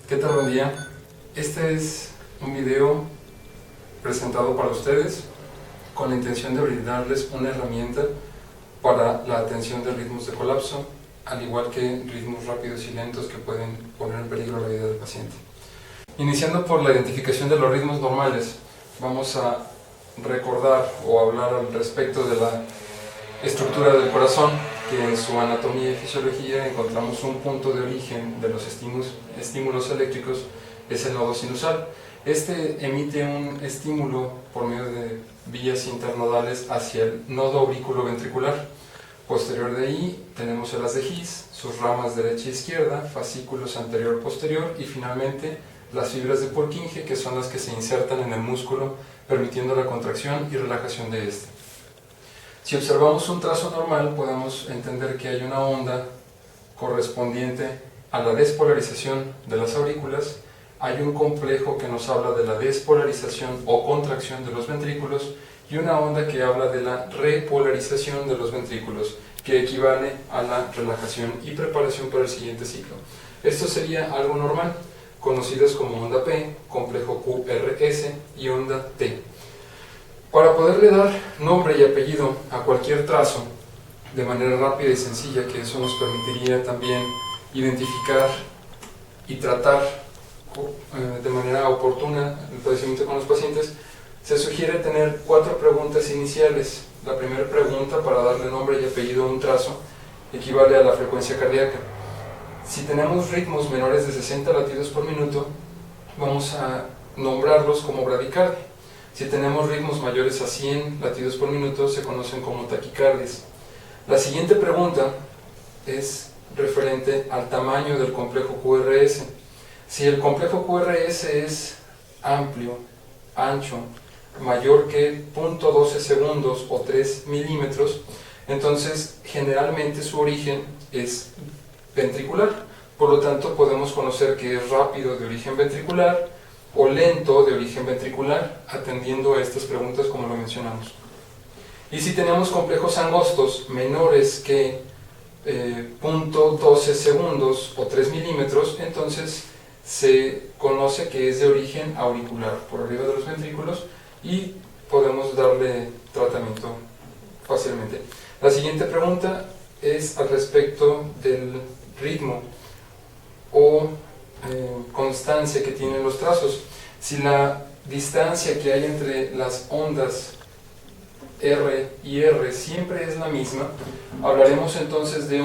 ¿Qué tal? Buen día. Este es un video presentado para ustedes con la intención de brindarles una herramienta para la atención de ritmos de colapso, al igual que ritmos rápidos y lentos que pueden poner en peligro la vida del paciente. Iniciando por la identificación de los ritmos normales, vamos a recordar o hablar al respecto de la estructura del corazón, que en su anatomía y fisiología encontramos un punto de origen de los estímulos eléctricos, es el nodo sinusal. Este emite un estímulo por medio de vías internodales hacia el nodo auriculoventricular. Posterior de ahí tenemos el haz de His, sus ramas derecha e izquierda, fascículos anterior-posterior y finalmente las fibras de Purkinje, que son las que se insertan en el músculo permitiendo la contracción y relajación de este. Si observamos un trazo normal, podemos entender que hay una onda correspondiente a la despolarización de las aurículas, hay un complejo que nos habla de la despolarización o contracción de los ventrículos y una onda que habla de la repolarización de los ventrículos, que equivale a la relajación y preparación para el siguiente ciclo. Esto sería algo normal, conocidas como onda P, complejo QRS y onda T. Para poderle dar nombre y apellido a cualquier trazo de manera rápida y sencilla, que eso nos permitiría también identificar y tratar de manera oportuna el padecimiento con los pacientes, se sugiere tener 4 preguntas iniciales. La primera pregunta, para darle nombre y apellido a un trazo, equivale a la frecuencia cardíaca. Si tenemos ritmos menores de 60 latidos por minuto, vamos a nombrarlos como bradicardia. Si tenemos ritmos mayores a 100 latidos por minuto, se conocen como taquicardias. La siguiente pregunta es referente al tamaño del complejo QRS. Si el complejo QRS es amplio, ancho, mayor que 0.12 segundos o 3 milímetros, entonces generalmente su origen es ventricular. Por lo tanto, podemos conocer que es rápido de origen ventricular o lento de origen ventricular, atendiendo a estas preguntas como lo mencionamos. Y si tenemos complejos angostos menores que 0.12 segundos o 3 milímetros, entonces se conoce que es de origen auricular, por arriba de los ventrículos, y podemos darle tratamiento fácilmente. La siguiente pregunta es al respecto del ritmo o constancia que tienen los trazos. Si la distancia que hay entre las ondas R y R siempre es la misma, hablaremos entonces de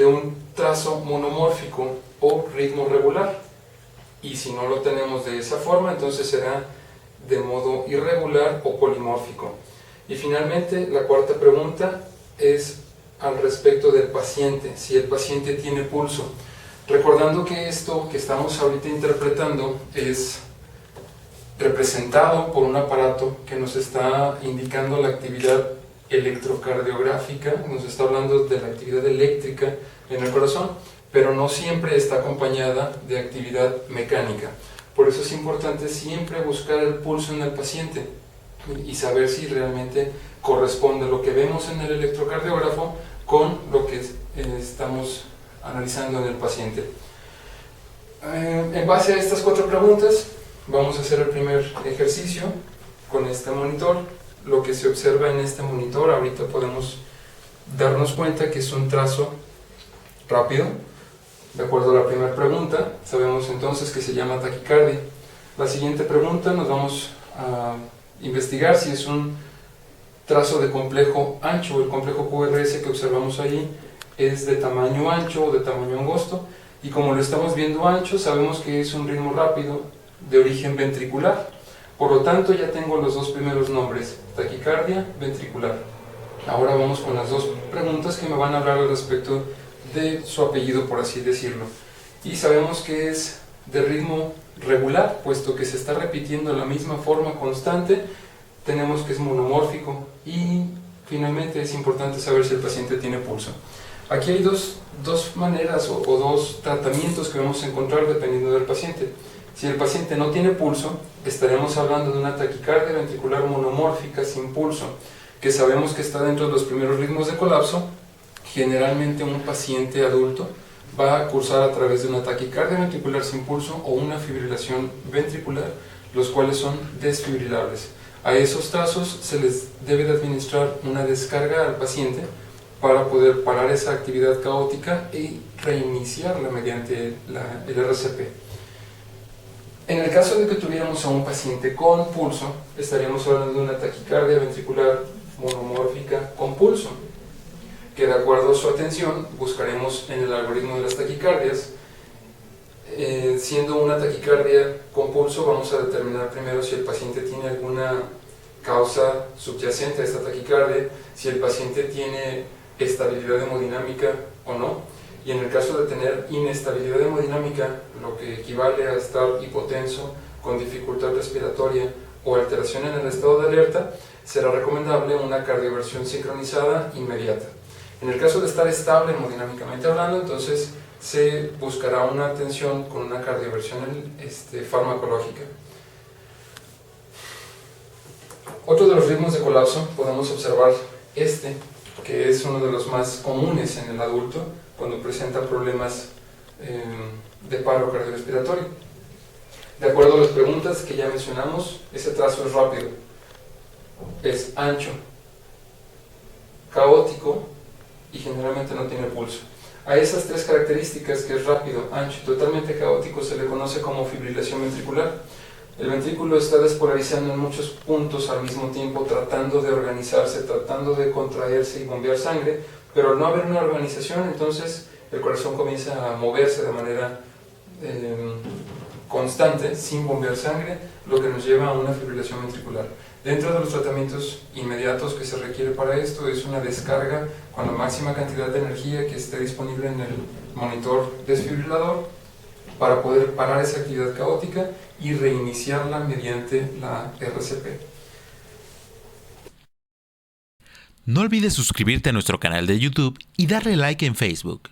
un trazo monomórfico o ritmo regular, y si no lo tenemos de esa forma, entonces será de modo irregular o polimórfico. Y finalmente, la cuarta pregunta es al respecto del paciente, si el paciente tiene pulso. Recordando que esto que estamos ahorita interpretando es representado por un aparato que nos está indicando la actividad electrocardiográfica, nos está hablando de la actividad eléctrica en el corazón, pero no siempre está acompañada de actividad mecánica. Por eso es importante siempre buscar el pulso en el paciente y saber si realmente corresponde lo que vemos en el electrocardiógrafo con lo que estamos analizando en el paciente. En base a estas 4 preguntas, vamos a hacer el primer ejercicio con este monitor. Lo que se observa en este monitor, ahorita podemos darnos cuenta que es un trazo rápido. De acuerdo a la primera pregunta, sabemos entonces que se llama taquicardia. La siguiente pregunta nos vamos a investigar si es un trazo de complejo ancho. El complejo QRS que observamos ahí es de tamaño ancho o de tamaño angosto, y como lo estamos viendo ancho, sabemos que es un ritmo rápido de origen ventricular. Por lo tanto, ya tengo los 2 primeros nombres, taquicardia, ventricular. Ahora vamos con las 2 preguntas que me van a hablar al respecto de su apellido, por así decirlo. Y sabemos que es de ritmo regular, puesto que se está repitiendo la misma forma constante. Tenemos que es monomórfico, y finalmente es importante saber si el paciente tiene pulso. Aquí hay dos maneras o 2 tratamientos que vamos a encontrar dependiendo del paciente. Si el paciente no tiene pulso, estaremos hablando de una taquicardia ventricular monomórfica sin pulso, que sabemos que está dentro de los primeros ritmos de colapso, generalmente un paciente adulto va a cursar a través de una taquicardia ventricular sin pulso o una fibrilación ventricular, los cuales son desfibrilables. A esos casos se les debe de administrar una descarga al paciente para poder parar esa actividad caótica y reiniciarla mediante el RCP. En el caso de que tuviéramos a un paciente con pulso, estaríamos hablando de una taquicardia ventricular monomórfica con pulso, que de acuerdo a su atención buscaremos en el algoritmo de las taquicardias. Siendo una taquicardia con pulso, vamos a determinar primero si el paciente tiene alguna causa subyacente a esta taquicardia, si el paciente tiene estabilidad hemodinámica o no, y en el caso de tener inestabilidad hemodinámica, lo que equivale a estar hipotenso, con dificultad respiratoria o alteración en el estado de alerta, será recomendable una cardioversión sincronizada inmediata. En el caso de estar estable hemodinámicamente hablando, entonces se buscará una atención con una cardioversión farmacológica. Otro de los ritmos de colapso podemos observar que es uno de los más comunes en el adulto cuando presenta problemas de paro cardiorrespiratorio. De acuerdo a las preguntas que ya mencionamos, ese trazo es rápido, es ancho, caótico y generalmente no tiene pulso. A esas tres características, que es rápido, ancho y totalmente caótico, se le conoce como fibrilación ventricular. El ventrículo está despolarizando en muchos puntos al mismo tiempo, tratando de organizarse, tratando de contraerse y bombear sangre, pero al no haber una organización, entonces el corazón comienza a moverse de manera constante, sin bombear sangre, lo que nos lleva a una fibrilación ventricular. Dentro de los tratamientos inmediatos que se requiere para esto es una descarga con la máxima cantidad de energía que esté disponible en el monitor desfibrilador para poder parar esa actividad caótica y reiniciarla mediante la RCP. No olvides suscribirte a nuestro canal de YouTube y darle like en Facebook.